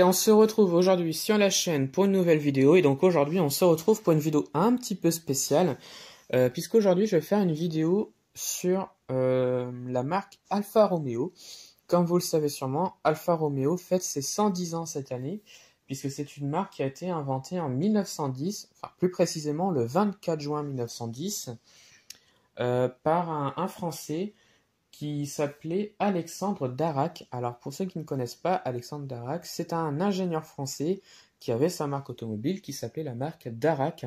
on se retrouve aujourd'hui sur la chaîne pour une nouvelle vidéo. Et donc aujourd'hui, on se retrouve pour une vidéo un petit peu spéciale. Puisqu'aujourd'hui, je vais faire une vidéo sur la marque Alfa Romeo. Comme vous le savez sûrement, Alfa Romeo fête ses 110 ans cette année. Puisque c'est une marque qui a été inventée en 1910, enfin plus précisément le 24 juin 1910, par un Français qui s'appelait Alexandre Darac. Alors pour ceux qui ne connaissent pas, Alexandre Darac, c'est un ingénieur français qui avait sa marque automobile qui s'appelait la marque Darac.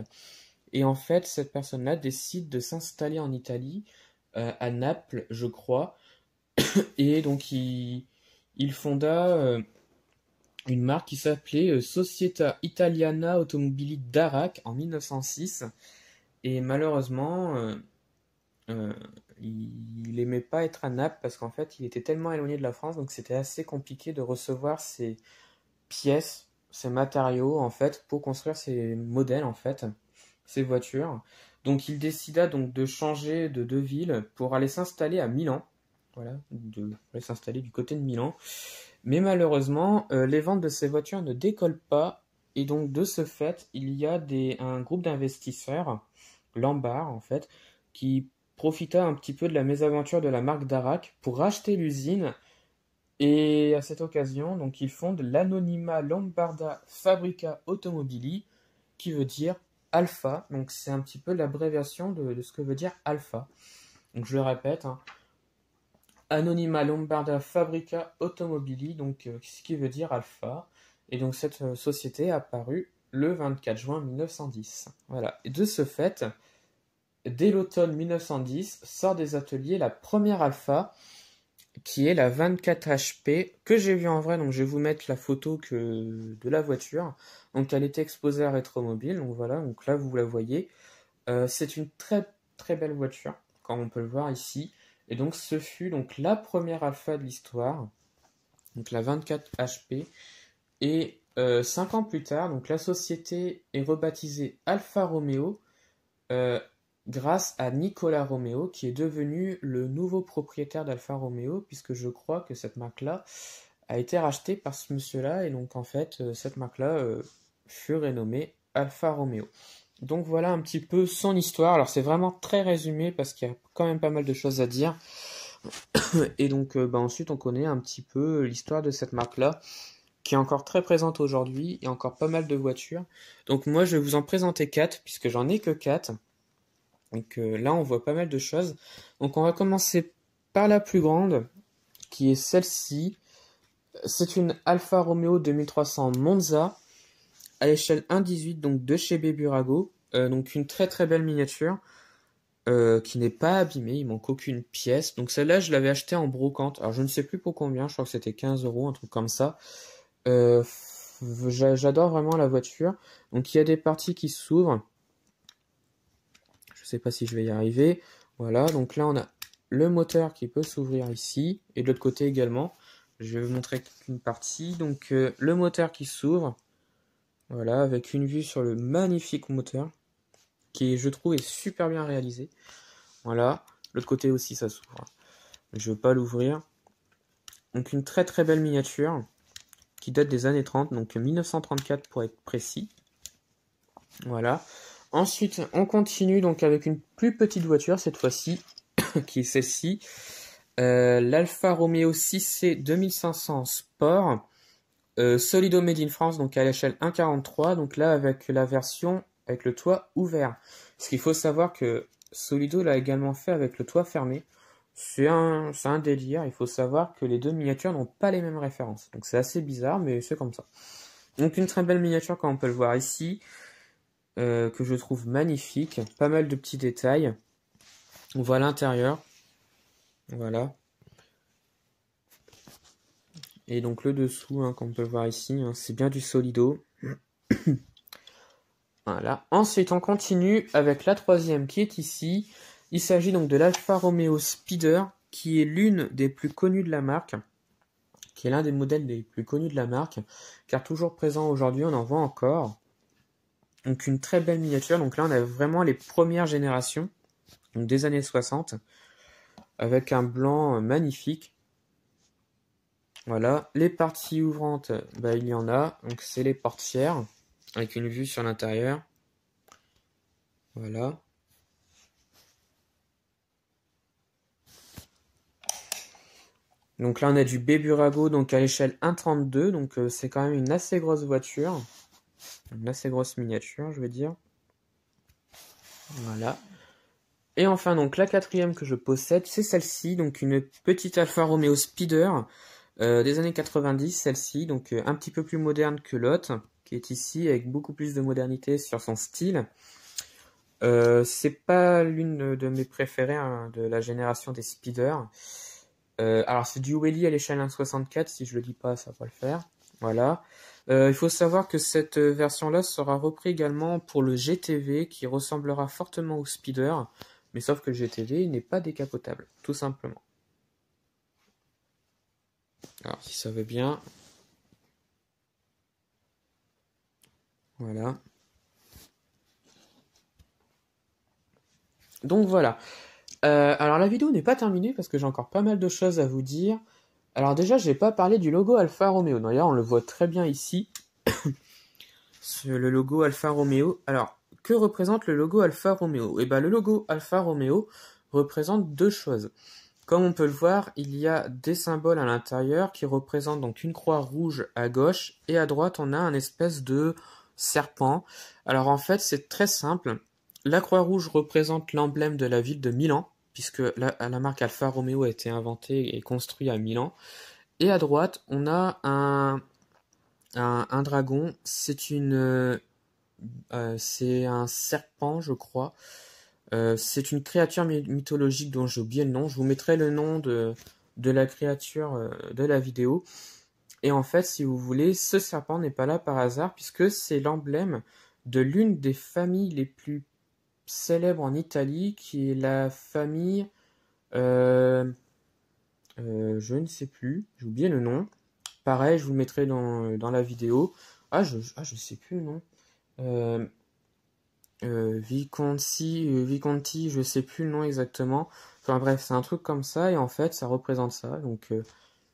Et en fait, cette personne-là décide de s'installer en Italie, à Naples, je crois. Et donc il fonda une marque qui s'appelait Società Italiana Automobili Darac en 1906. Et malheureusement, il aimait pas être à Naples parce qu'en fait, il était tellement éloigné de la France, donc c'était assez compliqué de recevoir ses pièces, ses matériaux, en fait, pour construire ses modèles, en fait, ses voitures. Donc, il décida donc de changer de ville pour aller s'installer à Milan. Voilà, aller s'installer du côté de Milan. Mais malheureusement, les ventes de ces voitures ne décollent pas. Et donc, de ce fait, il y a un groupe d'investisseurs, Lombard, en fait, qui profita un petit peu de la mésaventure de la marque Darac pour racheter l'usine. Et à cette occasion, donc, ils fondent l'Anonima Lombarda Fabrica Automobili, qui veut dire Alpha. Donc c'est un petit peu l'abréviation de ce que veut dire Alpha. Donc je le répète, hein. Anonima Lombarda Fabrica Automobili, donc ce qui veut dire Alpha. Et donc cette société a apparu le 24 juin 1910. Voilà. Et de ce fait, dès l'automne 1910, sort des ateliers la première Alpha, qui est la 24 HP, que j'ai vue en vrai, donc je vais vous mettre la photo de la voiture. Donc elle était exposée à Rétromobile, donc voilà, donc là vous la voyez. C'est une très très belle voiture, comme on peut le voir ici. Et donc ce fut donc la première Alpha de l'histoire, donc la 24 HP. Et 5 ans plus tard, donc la société est rebaptisée Alfa Romeo, grâce à Nicolas Romeo, qui est devenu le nouveau propriétaire d'Alfa Romeo, puisque je crois que cette marque-là a été rachetée par ce monsieur-là, et donc en fait, cette marque-là fut renommée Alfa Romeo. Donc voilà un petit peu son histoire. Alors c'est vraiment très résumé, parce qu'il y a quand même pas mal de choses à dire. Et donc ensuite, on connaît un petit peu l'histoire de cette marque-là, qui est encore très présente aujourd'hui, et encore pas mal de voitures. Donc moi, je vais vous en présenter 4, puisque j'en ai que 4. Donc là, on voit pas mal de choses. Donc on va commencer par la plus grande, qui est celle-ci. C'est une Alfa Romeo 2300 Monza, à l'échelle 1,18, donc de chez Beburago. Donc une très très belle miniature, qui n'est pas abîmée, il manque aucune pièce. Donc celle-là, je l'avais achetée en brocante. Alors je ne sais plus pour combien, je crois que c'était 15 €, un truc comme ça. J'adore vraiment la voiture. Donc il y a des parties qui s'ouvrent. Je sais pas si je vais y arriver. Voilà, donc là on a le moteur qui peut s'ouvrir ici, et de l'autre côté également. Je vais vous montrer une partie. Donc le moteur qui s'ouvre, voilà, avec une vue sur le magnifique moteur, qui je trouve est super bien réalisé. Voilà, l'autre côté aussi ça s'ouvre. Je ne veux pas l'ouvrir. Donc une très très belle miniature, qui date des années 30, donc 1934 pour être précis. Voilà. Ensuite, on continue donc avec une plus petite voiture cette fois-ci, qui est celle-ci, l'Alfa Romeo 6C 2500 Sport, Solido Made in France, donc à l'échelle 1,43, donc là avec la version avec le toit ouvert. Parce qu'il faut savoir que Solido l'a également fait avec le toit fermé. C'est un délire, il faut savoir que les deux miniatures n'ont pas les mêmes références. Donc c'est assez bizarre, mais c'est comme ça. Donc une très belle miniature, comme on peut le voir ici. Que je trouve magnifique, pas mal de petits détails. On voit l'intérieur, voilà. Et donc le dessous, hein, comme on peut le voir ici, hein, c'est bien du Solido. Voilà. Ensuite, on continue avec la troisième qui est ici. Il s'agit donc de l'Alfa Romeo Speeder, qui est l'une des plus connues de la marque, qui est l'un des modèles les plus connus de la marque, car toujours présent aujourd'hui, on en voit encore. Donc une très belle miniature. Donc là, on a vraiment les premières générations, donc des années 60, avec un blanc magnifique. Voilà. Les parties ouvrantes, bah, il y en a. Donc c'est les portières avec une vue sur l'intérieur. Voilà. Donc là on a du Béburago donc à l'échelle 1,32, donc c'est quand même une assez grosse voiture. Une assez grosse miniature, je veux dire. Voilà. Et enfin, donc la quatrième que je possède, c'est celle-ci, donc une petite Alfa Romeo Speeder des années 90, celle-ci, donc un petit peu plus moderne que l'autre, qui est ici, avec beaucoup plus de modernité sur son style. C'est pas l'une de mes préférées hein, de la génération des speeders. Alors c'est du Wheelie à l'échelle 1,64, si je le dis pas, ça va pas le faire. Voilà. Il faut savoir que cette version-là sera reprise également pour le GTV, qui ressemblera fortement au speeder, mais sauf que le GTV n'est pas décapotable, tout simplement. Alors si ça veut bien. Voilà. Donc voilà. Alors la vidéo n'est pas terminée parce que j'ai encore pas mal de choses à vous dire. Alors déjà, j'ai pas parlé du logo Alfa Romeo. D'ailleurs, on le voit très bien ici. Le logo Alfa Romeo. Alors, que représente le logo Alfa Romeo? Eh ben, le logo Alfa Romeo représente deux choses. Comme on peut le voir, il y a des symboles à l'intérieur qui représentent donc une croix rouge à gauche et à droite, on a un espèce de serpent. Alors en fait, c'est très simple. La croix rouge représente l'emblème de la ville de Milan, puisque la marque Alfa Romeo a été inventée et construite à Milan. Et à droite, on a un dragon. C'est un serpent, je crois. C'est une créature mythologique dont j'ai oublié le nom. Je vous mettrai le nom de la créature de la vidéo. Et en fait, si vous voulez, ce serpent n'est pas là par hasard, puisque c'est l'emblème de l'une des familles les plus célèbres en Italie, qui est la famille... je ne sais plus, j'ai oublié le nom. Pareil, je vous le mettrai dans la vidéo. Je sais plus le nom. Euh, Visconti, je sais plus le nom exactement. Enfin bref, c'est un truc comme ça, et en fait, ça représente ça. Donc,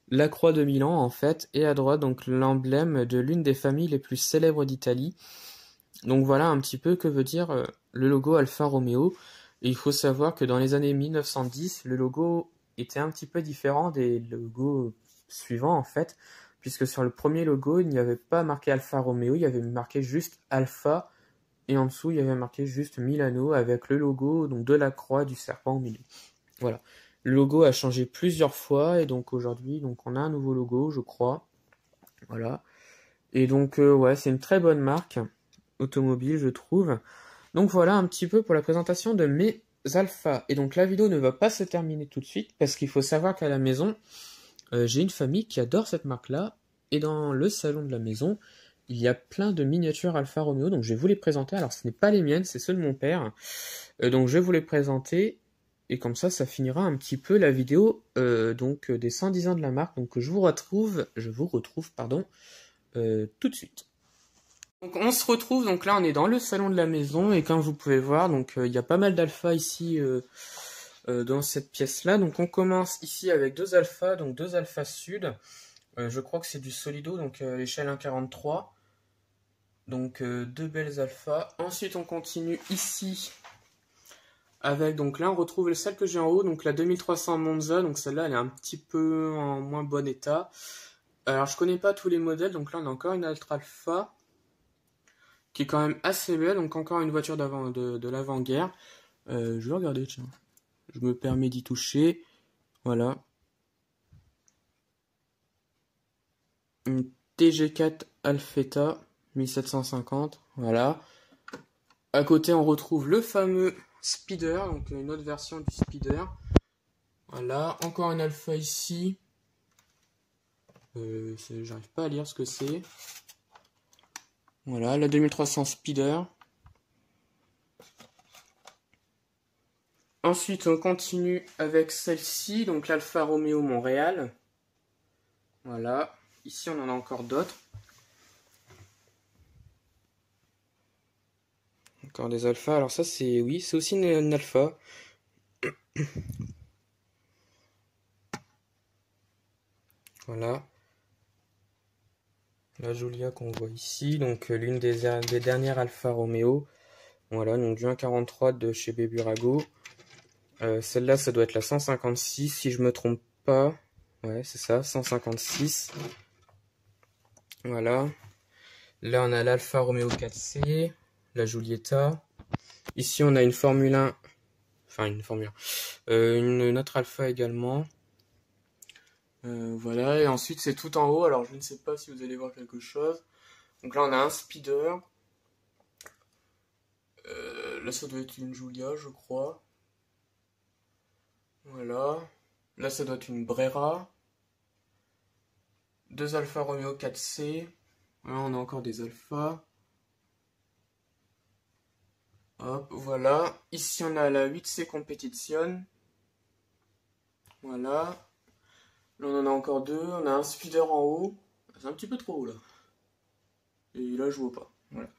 la croix de Milan, en fait, et à droite, donc l'emblème de l'une des familles les plus célèbres d'Italie. Donc voilà un petit peu que veut dire le logo Alfa Romeo. Et il faut savoir que dans les années 1910, le logo était un petit peu différent des logos suivants, en fait, puisque sur le premier logo, il n'y avait pas marqué Alfa Romeo, il y avait marqué juste Alfa. Et en dessous, il y avait marqué juste Milano avec le logo donc de la croix du serpent au milieu. Voilà. Le logo a changé plusieurs fois et donc aujourd'hui, donc on a un nouveau logo, je crois. Voilà. Et donc ouais, c'est une très bonne marque automobile, je trouve. Donc voilà un petit peu pour la présentation de mes Alpha. Et donc la vidéo ne va pas se terminer tout de suite parce qu'il faut savoir qu'à la maison, j'ai une famille qui adore cette marque-là. Et dans le salon de la maison, il y a plein de miniatures Alfa Romeo, donc je vais vous les présenter. Alors ce n'est pas les miennes, c'est ceux de mon père. Donc je vais vous les présenter, et comme ça finira un petit peu la vidéo des 110 ans de la marque. Donc je vous retrouve tout de suite. Donc on se retrouve, donc là on est dans le salon de la maison, et comme vous pouvez voir, donc il y a pas mal d'Alpha ici dans cette pièce-là. Donc on commence ici avec deux Alpha, donc deux Alpha Sud. Je crois que c'est du Solido, donc l'échelle 1,43. Donc deux belles alphas. Ensuite on continue ici avec, donc là on retrouve celle que j'ai en haut, donc la 2300 Monza. Donc celle-là elle est un petit peu en moins bon état. Alors je connais pas tous les modèles, donc là on a encore une Altra Alpha qui est quand même assez belle. Donc encore une voiture de l'avant-guerre. Je vais regarder, tiens. Je me permets d'y toucher. Voilà. Une TG4 Alfetta 1750. Voilà. À côté, on retrouve le fameux Speeder, donc une autre version du Speeder. Voilà, encore une Alpha ici. J'arrive pas à lire ce que c'est. Voilà, la 2300 Speeder. Ensuite, on continue avec celle-ci, donc l'Alfa Romeo Montréal. Voilà, ici on en a encore d'autres. Encore des alphas. Alors ça, c'est oui, c'est aussi une alpha. Voilà. La Giulia qu'on voit ici, donc l'une des dernières Alfa Romeo. Voilà, donc du 1.43 de chez Beburago. Celle-là, ça doit être la 156, si je me trompe pas. Ouais, c'est ça, 156. Voilà. Là, on a l'Alfa Romeo 4C, la Giulietta. Ici, on a une Formule 1. Enfin, une Formule 1. Une autre Alfa également. Voilà, et ensuite, c'est tout en haut. Alors, je ne sais pas si vous allez voir quelque chose. Donc là, on a un speeder. Là, ça doit être une Giulia, je crois. Voilà. Là, ça doit être une Brera. Deux Alfa Romeo 4C. Là, on a encore des Alpha. Hop, voilà. Ici, on a la 8C Competition. Voilà. Là, on en a encore deux. On a un speeder en haut. C'est un petit peu trop haut, là. Et là, je vois pas. Voilà.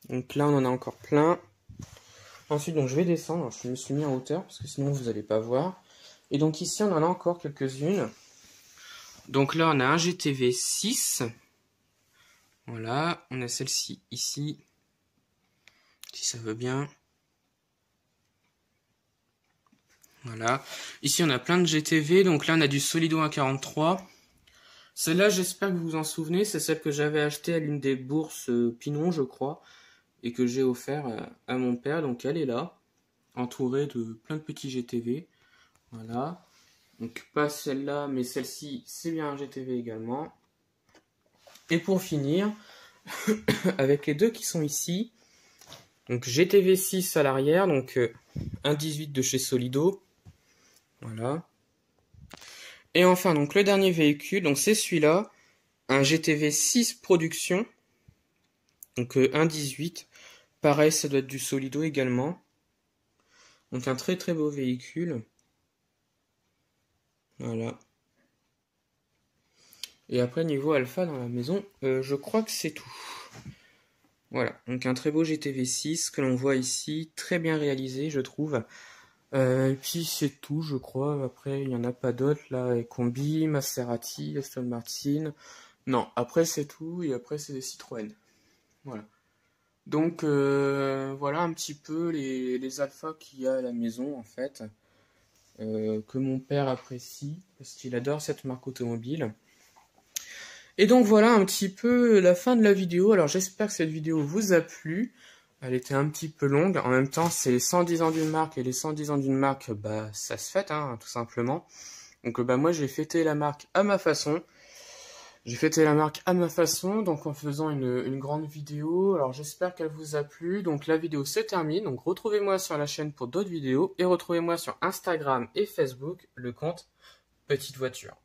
Donc là, on en a encore plein. Ensuite, donc, je vais descendre. Alors, je me suis mis en hauteur, parce que sinon, vous n'allez pas voir. Et donc, ici, on en a encore quelques-unes. Donc là, on a un GTV 6. Voilà. On a celle-ci ici. Si ça veut bien. Voilà. Ici, on a plein de GTV. Donc là, on a du Solido 1.43. Celle-là, j'espère que vous vous en souvenez. C'est celle que j'avais achetée à l'une des bourses Pinon, je crois. Et que j'ai offert à mon père. Donc elle est là. Entourée de plein de petits GTV. Voilà. Donc pas celle-là, mais celle-ci, c'est bien un GTV également. Et pour finir, avec les deux qui sont ici. Donc GTV 6 à l'arrière. Donc 1.18 de chez Solido. Voilà. Et enfin, donc le dernier véhicule, donc c'est celui-là, un GTV 6 production, donc 1.18. Pareil, ça doit être du Solido également. Donc un très très beau véhicule. Voilà. Et après, niveau alpha dans la maison, je crois que c'est tout. Voilà, donc un très beau GTV 6 que l'on voit ici, très bien réalisé, je trouve. Et puis c'est tout, je crois. Après, il n'y en a pas d'autres. Là, et Combi, Maserati, Aston Martin. Non, après c'est tout. Et après, c'est des Citroën. Voilà. Donc, voilà un petit peu les alphas qu'il y a à la maison, en fait. Que mon père apprécie. Parce qu'il adore cette marque automobile. Et donc, voilà un petit peu la fin de la vidéo. Alors, j'espère que cette vidéo vous a plu. Elle était un petit peu longue. En même temps, c'est les 110 ans d'une marque. Et les 110 ans d'une marque, bah, ça se fête, hein, tout simplement. Donc, bah, moi, j'ai fêté la marque à ma façon. Donc en faisant une grande vidéo. Alors, j'espère qu'elle vous a plu. Donc, la vidéo se termine. Donc, retrouvez-moi sur la chaîne pour d'autres vidéos. Et retrouvez-moi sur Instagram et Facebook, le compte Petite Voiture.